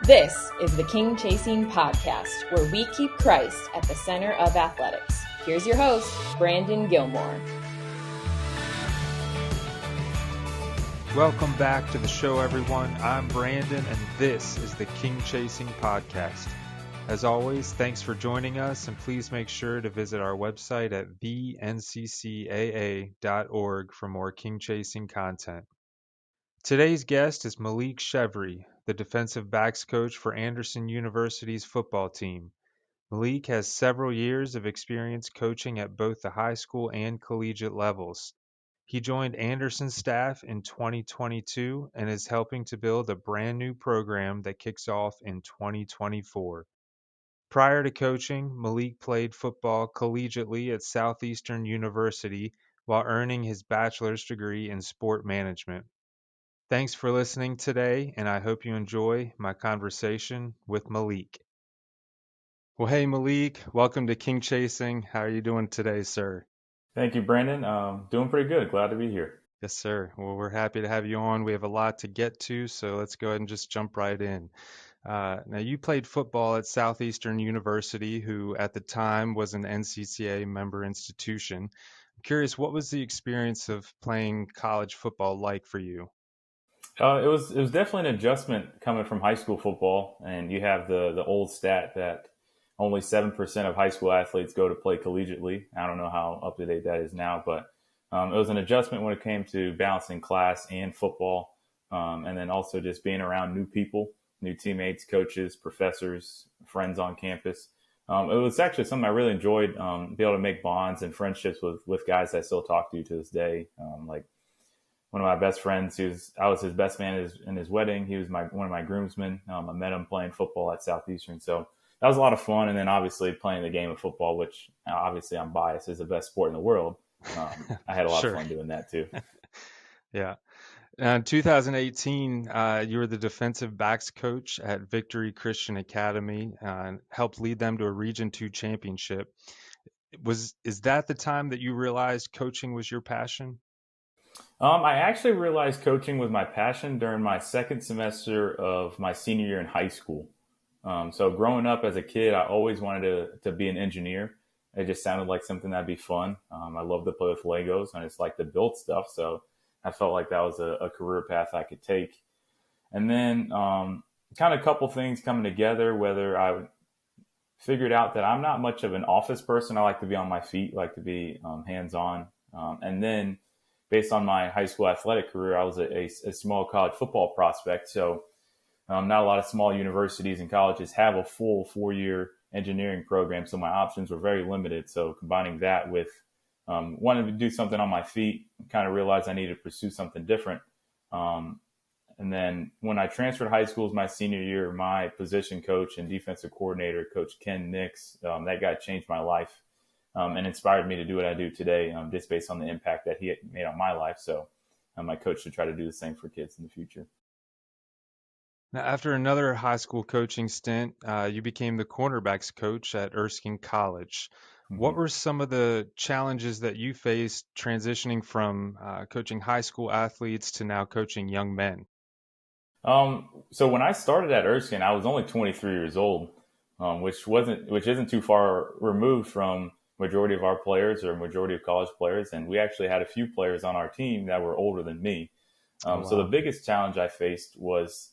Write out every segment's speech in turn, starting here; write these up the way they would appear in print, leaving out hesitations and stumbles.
This is the King Chasing Podcast, where we keep Christ at the center of athletics. Here's your host, Brandon Gilmore. Welcome back to the show, everyone. I'm Brandon, and this is the King Chasing Podcast. As always, thanks for joining us, and please make sure to visit our website at theNCCAA.org for more King Chasing content. Today's guest is Malik Chevry, the defensive backs coach for Anderson University's football team. Malik has several years of experience coaching at both the high school and collegiate levels. He joined Anderson's staff in 2022 and is helping to build a brand new program that kicks off in 2024. Prior to coaching, Malik played football collegiately at Southeastern University while earning his bachelor's degree in sport management. Thanks for listening today, and I hope you enjoy my conversation with Malik. Well, hey, Malik, welcome to King Chasing. How are you doing today, sir? Thank you, Brandon. Doing pretty good. Glad to be here. Yes, sir. Well, we're happy to have you on. We have a lot to get to, so let's go ahead and just jump right in. Now, you played football at Southeastern University, who at the time was an NCCA member institution. I'm curious, what was the experience of playing college football like for you? It was definitely an adjustment coming from high school football, and you have the old stat that only 7% of high school athletes go to play collegiately. I don't know how up to date that is now, but it was an adjustment when it came to balancing class and football, and then also just being around new people, new teammates, coaches, professors, friends on campus. It was actually something I really enjoyed, be able to make bonds and friendships with guys I still talk to this day. Like one of my best friends, I was his best man in his wedding. He was one of my groomsmen. I met him playing football at Southeastern. So that was a lot of fun. And then obviously playing the game of football, which obviously I'm biased, is the best sport in the world. I had a lot of fun doing that too. Yeah. In 2018, you were the defensive backs coach at Victory Christian Academy and helped lead them to a Region 2 championship. Is that the time that you realized coaching was your passion? I actually realized coaching was my passion during my second semester of my senior year in high school. So growing up as a kid, I always wanted to be an engineer. It just sounded like something that'd be fun. I love to play with Legos and I just like to build stuff. So I felt like that was a career path I could take. And then kind of a couple things coming together, whether I figured out that I'm not much of an office person. I like to be on my feet, like to be hands-on. And then based on my high school athletic career, I was a small college football prospect. So not a lot of small universities and colleges have a full 4-year engineering program. So my options were very limited. So combining that with wanting to do something on my feet, kind of realized I needed to pursue something different. And then when I transferred high schools my senior year, my position coach and defensive coordinator, Coach Ken Nix, that guy changed my life and inspired me to do what I do today, just based on the impact that he had made on my life. So my coach should try to do the same for kids in the future. Now, after another high school coaching stint, you became the cornerbacks coach at Erskine College. Mm-hmm. What were some of the challenges that you faced transitioning from coaching high school athletes to now coaching young men? So when I started at Erskine, I was only 23 years old, which isn't too far removed from majority of our players or majority of college players. And we actually had a few players on our team that were older than me. Wow. So the biggest challenge I faced was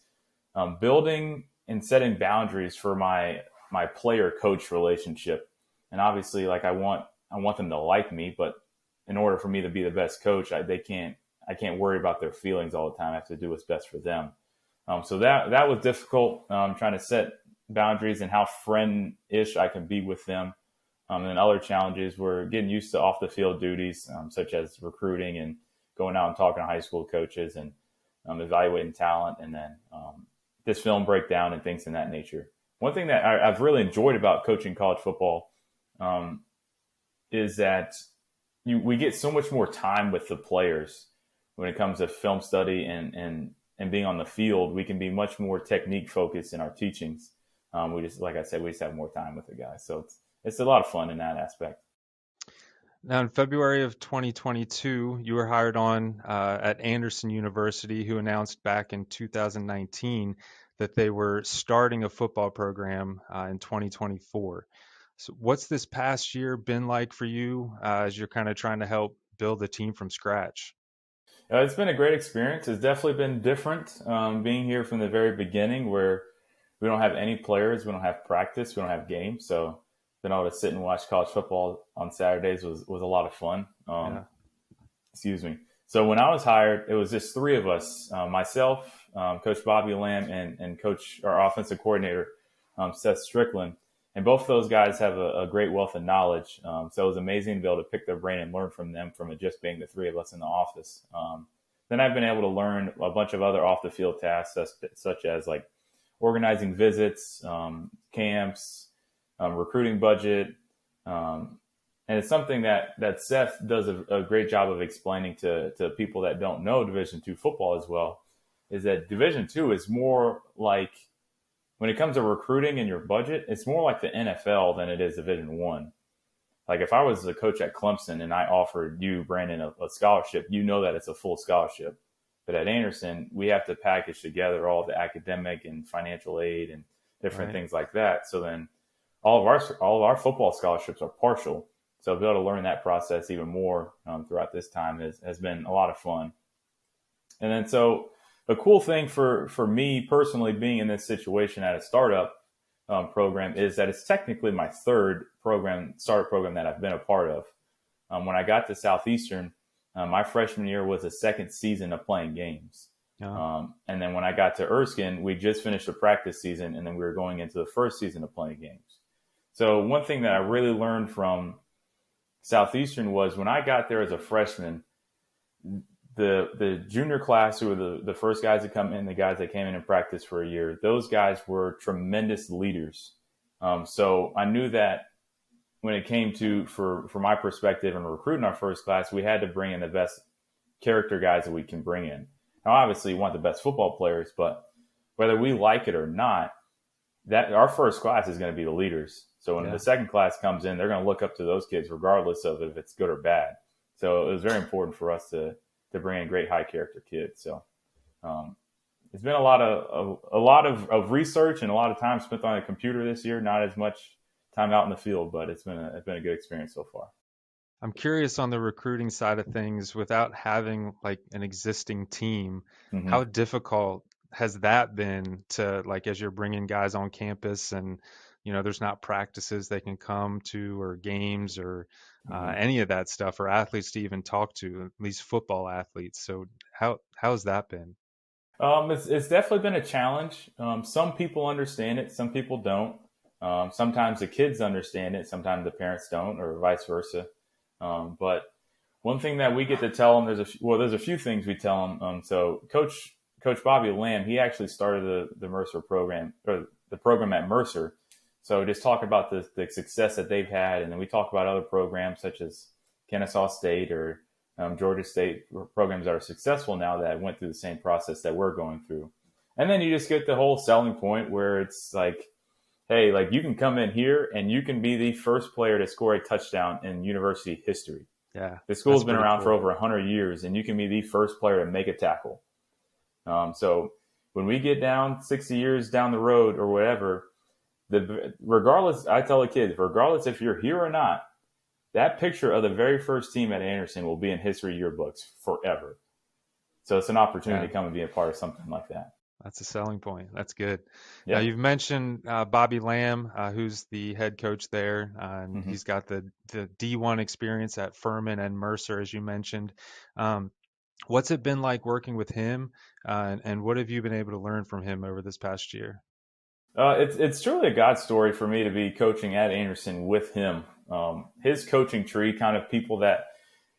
building and setting boundaries for my player coach relationship. And obviously, like I want them to like me, but in order for me to be the best coach, I can't worry about their feelings all the time. I have to do what's best for them. So that was difficult, trying to set boundaries and how friend-ish I can be with them. And other challenges were getting used to off-the-field duties, such as recruiting and going out and talking to high school coaches and evaluating talent, and then this film breakdown and things in that nature. One thing that I've really enjoyed about coaching college football is that we get so much more time with the players when it comes to film study and being on the field. We can be much more technique focused in our teachings. Like I said, we just have more time with the guys. So it's a lot of fun in that aspect. Now, in February of 2022, you were hired on at Anderson University, who announced back in 2019 that they were starting a football program in 2024. So what's this past year been like for you as you're kind of trying to help build a team from scratch? It's been a great experience. It's definitely been different being here from the very beginning, where we don't have any players, we don't have practice, we don't have games. So being able to sit and watch college football on Saturdays was a lot of fun. Yeah. Excuse me. So when I was hired, it was just three of us, myself, Coach Bobby Lamb, and Coach, our offensive coordinator, Seth Strickland. And both of those guys have a great wealth of knowledge. So it was amazing to be able to pick their brain and learn from them from it just being the three of us in the office. Then I've been able to learn a bunch of other off the field tasks, such as like organizing visits, camps, recruiting budget. And it's something that Seth does a great job of explaining to people that don't know Division II football as well, is that Division II is more like, when it comes to recruiting and your budget, it's more like the NFL than it is Division I. Like if I was a coach at Clemson and I offered you, Brandon, a scholarship, you know that it's a full scholarship. But at Anderson, we have to package together all the academic and financial aid and different things like that. So then all of our football scholarships are partial. So to be able to learn that process even more throughout this time has been a lot of fun. And then so the cool thing for me personally being in this situation at a startup program is that it's technically my third startup program that I've been a part of. When I got to Southeastern, my freshman year was the second season of playing games. And then when I got to Erskine, we just finished the practice season, and then we were going into the first season of playing games. So one thing that I really learned from Southeastern was when I got there as a freshman, the junior class, who were the first guys to come in, the guys that came in and practice for a year, those guys were tremendous leaders. So I knew that when it came to, for my perspective in recruiting our first class, we had to bring in the best character guys that we can bring in. Now, obviously, we want the best football players, but whether we like it or not, that our first class is going to be the leaders. So when the second class comes in, they're going to look up to those kids regardless of if it's good or bad. So it was very important for us to bring in great high character kids. So it's been a lot of research and a lot of time spent on a computer this year. Not as much time out in the field, but it's been a good experience so far. I'm curious on the recruiting side of things, without having like an existing team, how difficult has that been to, like, as you're bringing guys on campus and, you know, there's not practices they can come to or games or any of that stuff, or athletes to even talk to, at least football athletes. So how's that been? It's definitely been a challenge. Some people understand it, some people don't. Sometimes the kids understand it, sometimes the parents don't, or vice versa. But one thing that we get to tell them, there's a few things we tell them. So Coach Bobby Lamb, he actually started the Mercer program, or the program at Mercer. So just talk about the success that they've had, and then we talk about other programs such as Kennesaw State or Georgia State, programs that are successful now that went through the same process that we're going through. And then you just get the whole selling point where it's like, hey, like you can come in here and you can be the first player to score a touchdown in university history. Yeah, the school's been around for over 100 years, and you can be the first player to make a tackle. So when we get down 60 years down the road or whatever, regardless, I tell the kids, regardless if you're here or not, that picture of the very first team at Anderson will be in history yearbooks forever. So it's an opportunity to come and be a part of something like that. That's a selling point. That's good. Yeah. Now, you've mentioned Bobby Lamb, who's the head coach there, and he's got the D1 experience at Furman and Mercer, as you mentioned. What's it been like working with him, and what have you been able to learn from him over this past year? It's truly a God story for me to be coaching at Anderson with him. His coaching tree, kind of people that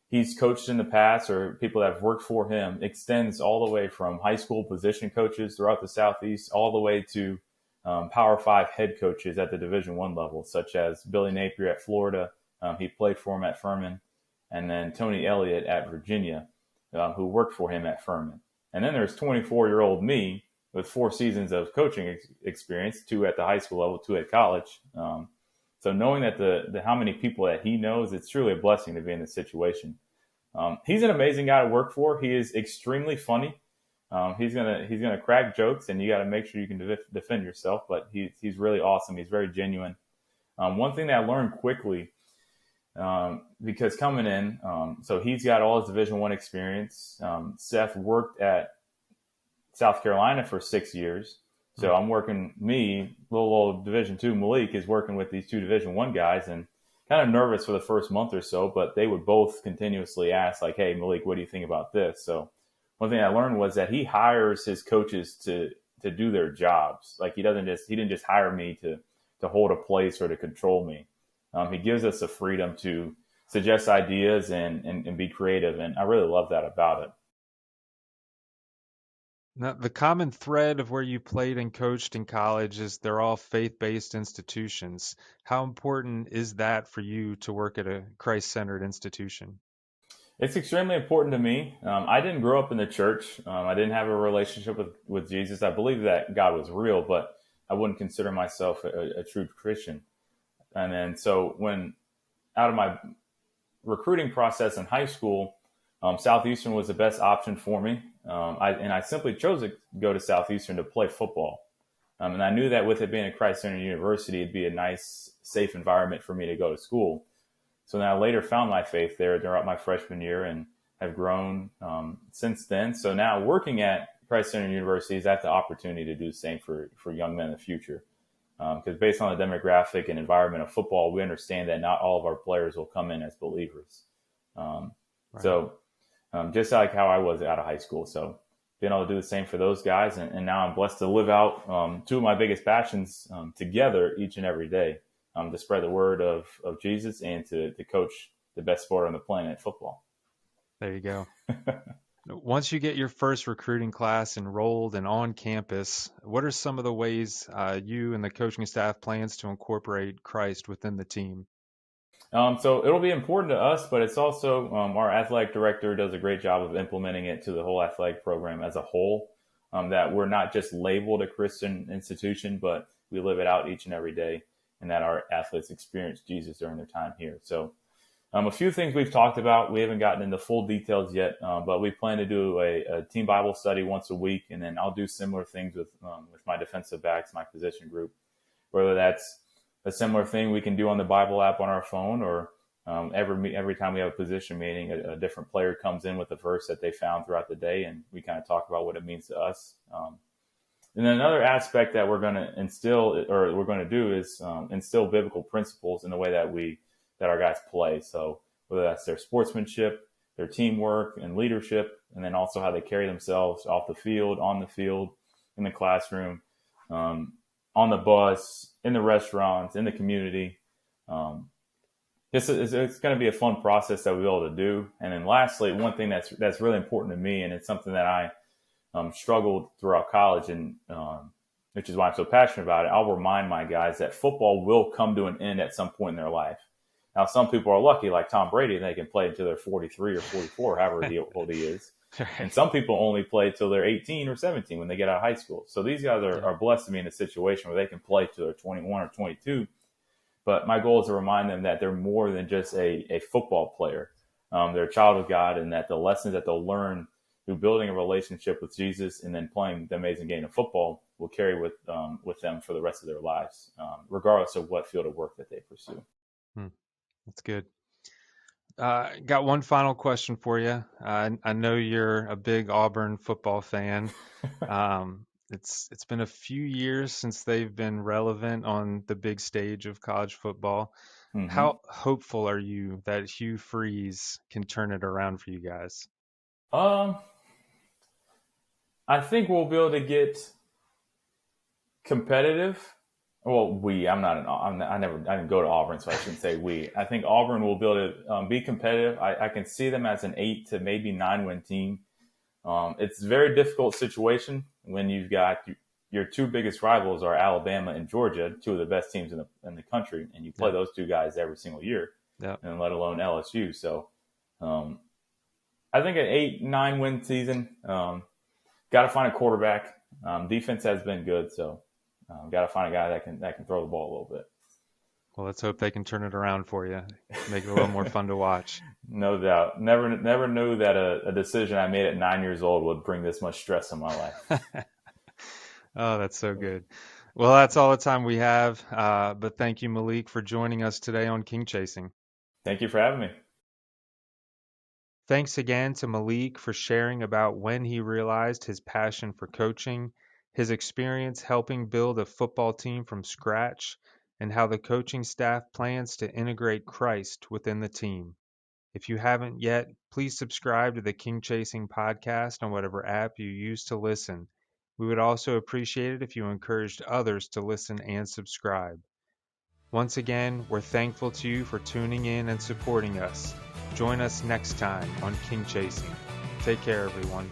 he's coached in the past or people that have worked for him, extends all the way from high school position coaches throughout the Southeast, all the way to Power 5 head coaches at the Division I level, such as Billy Napier at Florida. He played for him at Furman. And then Tony Elliott at Virginia, who worked for him at Furman. And then there's 24-year-old me with 4 seasons of coaching experience, 2 at the high school level, 2 at college. So knowing that the how many people that he knows, it's truly a blessing to be in this situation. He's an amazing guy to work for. He is extremely funny. He's gonna crack jokes, and you got to make sure you can defend yourself. But he's really awesome. He's very genuine. One thing that I learned quickly, because coming in, so he's got all his Division I experience. Seth worked at South Carolina for 6 years. So I'm working, little old Division II Malik is working with these two Division I guys, and kind of nervous for the first month or so, but they would both continuously ask, like, hey, Malik, what do you think about this? So one thing I learned was that he hires his coaches to do their jobs. Like he didn't just hire me to hold a place or to control me. He gives us the freedom to suggest ideas and be creative. And I really love that about it. Now, the common thread of where you played and coached in college is they're all faith-based institutions. How important is that for you to work at a Christ-centered institution? It's extremely important to me. I didn't grow up in the church. I didn't have a relationship with Jesus. I believe that God was real, but I wouldn't consider myself a true Christian. And then so when out of my recruiting process in high school, Southeastern was the best option for me. I simply chose to go to Southeastern to play football. And I knew that with it being a Christ-centered university, it'd be a nice, safe environment for me to go to school. So then I later found my faith there throughout my freshman year and have grown since then. So now working at Christ-centered universities, I have the opportunity to do the same for young men in the future. Because based on the demographic and environment of football, we understand that not all of our players will come in as believers. Right. So just like how I was out of high school. So being able to do the same for those guys. And now I'm blessed to live out two of my biggest passions together each and every day, to spread the word of Jesus and to coach the best sport on the planet, football. There you go. Once you get your first recruiting class enrolled and on campus, what are some of the ways you and the coaching staff plans to incorporate Christ within the team? So it'll be important to us, but it's also our athletic director does a great job of implementing it to the whole athletic program as a whole, that we're not just labeled a Christian institution, but we live it out each and every day, and that our athletes experience Jesus during their time here. So a few things we've talked about. We haven't gotten into full details yet, but we plan to do a team Bible study once a week, and then I'll do similar things with my defensive backs, my position group, whether that's a similar thing we can do on the Bible app on our phone, or every time we have a position meeting, a different player comes in with a verse that they found throughout the day, and we kind of talk about what it means to us. And then another aspect that we're going to instill, or we're going to do, is instill biblical principles in the way that our guys play. So whether that's their sportsmanship, their teamwork and leadership, and then also how they carry themselves off the field, on the field, in the classroom, on the bus, in the restaurants, in the community. It's going to be a fun process that we'll be able to do. And then lastly, one thing that's really important to me, and it's something that I struggled throughout college, and which is why I'm so passionate about it, I'll remind my guys that football will come to an end at some point in their life. Now, some people are lucky, like Tom Brady, and they can play until they're 43 or 44, however old he is. And some people only play till they're 18 or 17 when they get out of high school. So these guys are blessed to be in a situation where they can play till they're 21 or 22. But my goal is to remind them that they're more than just a football player. They're a child of God, and that the lessons that they'll learn through building a relationship with Jesus and then playing the amazing game of football will carry with them for the rest of their lives, regardless of what field of work that they pursue. That's good. Got one final question for you. I know you're a big Auburn football fan. It's been a few years since they've been relevant on the big stage of college football. Mm-hmm. How hopeful are you that Hugh Freeze can turn it around for you guys? I think we'll be able to get competitive. Well, I didn't go to Auburn, so I shouldn't say we. I think Auburn will be able to be competitive. I can see them as an 8 to maybe 9 win team. It's a very difficult situation when you've got your two biggest rivals are Alabama and Georgia, two of the best teams in the country, and you play those two guys every single year, and let alone LSU. So, I think an 8-9 win season. Got to find a quarterback. Defense has been good, so. Got to find a guy that can throw the ball a little bit. Well, let's hope they can turn it around for you. Make it a little more fun to watch. No doubt. Never knew that a decision I made at 9 years old would bring this much stress in my life. Oh, that's so good. Well, that's all the time we have. But thank you, Malik, for joining us today on King Chasing. Thank you for having me. Thanks again to Malik for sharing about when he realized his passion for coaching, his experience helping build a football team from scratch, and how the coaching staff plans to integrate Christ within the team. If you haven't yet, please subscribe to the King Chasing podcast on whatever app you use to listen. We would also appreciate it if you encouraged others to listen and subscribe. Once again, we're thankful to you for tuning in and supporting us. Join us next time on King Chasing. Take care, everyone.